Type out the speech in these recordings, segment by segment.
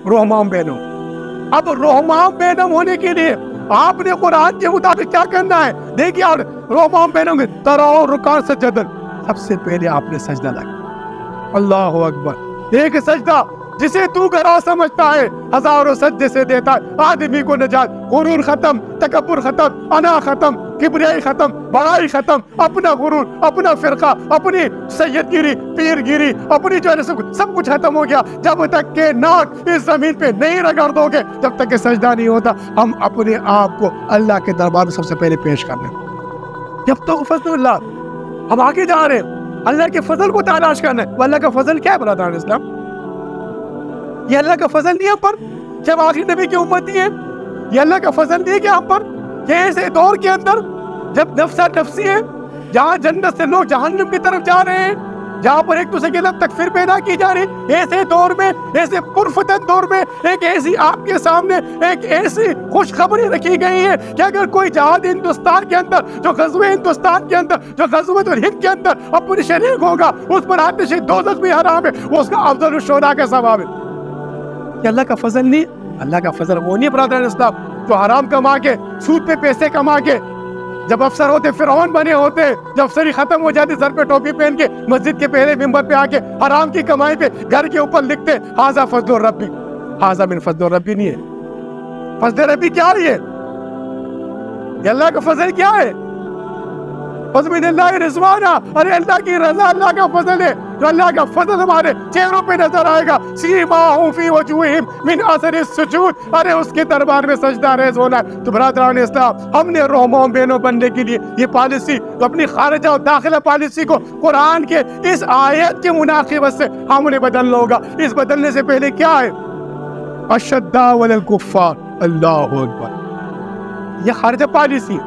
रहमान बेनम। अब रहमान बेनम होने के लिए आपने कुरान के मुताबिक क्या करना है? देखिए, और रहमान बेनम तराओ रुकान सजदन, सबसे पहले आपने सजदा लगा। अल्लाह अकबर। एक सजदा जिसे तू गरा समझता है हजारों सजदे से देता है आदमी को नजात। गुरूर खत्म, तकब्बुर खत्म, अना खत्म, किबरियाई खत्म, बड़ाई खत्म, अपना गुरूर, अपना फिरका, अपनी सैयदगिरी, पीरगिरी, अपनी जो है सब कुछ खत्म हो गया। जब तक के नाक इस जमीन पे नहीं रगड़ दोगे, जब तक के सजदा नहीं होता, हम अपने आप को अल्लाह के दरबार में सबसे पहले पेश कर लें। जब तो फजलुल्लाह, हम आगे जा रहे हैं, अल्लाह के फजल को तलाश करना है। अल्लाह का फजल क्या है बरादरान इस्लाम? ये अल्लाह का फजल नहीं है हम पर, जब आखिरी नबी की उम्मत है। ये अल्लाह का फजल नहीं है क्या हम पर? ये ऐसे दौर के अंदर जब नफ्सा नफ्सी है, जहाँ जन्नत से लोग जहन्नम की तरफ जा रहे हैं, जहाँ पर एक दूसरे के लिए तकफीर पैदा की जा रही, ऐसे दौर में, ऐसे पुरफतन दौर में एक ऐसी आपके सामने एक ऐसी खुशखबरी रखी गई है कि अगर कोई जहाद हिंदुस्तान के अंदर, जो ग़ज़वे हिंदुस्तान के अंदर, जो ग़ज़वतुल हिंद के अंदर अपनी शरीक होगा, उस पर आतिश दोज़ख भी हराम है, वो उसका अफ़ज़लुश शुहदा का सवाब है। कि अल्लाह का फजल नहीं? अल्लाह का फजल वो नहीं ब्रदर इस्लाम जो हराम कमा के, सूद पे पैसे कमा के, जब अफसर होते फिरौन बने होते, जब अफसरी खत्म हो जाती, सर पे टोपी पहन के मस्जिद के पहले मिंबर पे आके हराम की कमाई पे घर के ऊपर लिखते हाजा फजल रब्बी। हाजा मिन फजल रब्बी नहीं है। फजल रब्बी क्या है? ये अल्लाह का फजल क्या है? रिजवाना, अरे अल्लाह की रजा अल्लाह का फजल है। जो अल्लाह का फजल हमारे चेहरों पे नजर आएगा, सीमाहुम फी वजूहिहिम मिन असरि सुजूद, अरे उसके दरबार में सजदा रेज़ होना है। तो बरादरान इस्लाम, हमने रहमान बेनम बनने के लिए ये पॉलिसी, अपनी खारिजा और दाखिला पॉलिसी को कुरान के इस आयत के मुनासिबत से हमने बदलना होगा। इस बदलने से पहले क्या है? अशद्दा वलल कुफ्फार, अल्लाहु अकबर। ये खारिजा पॉलिसी है,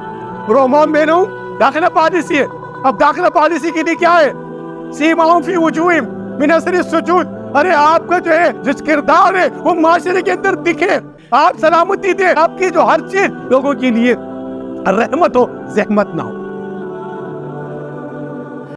रहमान बेनम दाखिला पॉलिसी है। अब दाखिला पॉलिसी के लिए क्या है? सीमाहुम फी वजूहिहिम मिन असरि सुजूद, अरे आपका जो है जिस किरदार है वो माशरे के अंदर दिखे, आप सलामती दे, आपकी जो हर चीज लोगों के लिए रहमत हो, ज़हमत ना हो।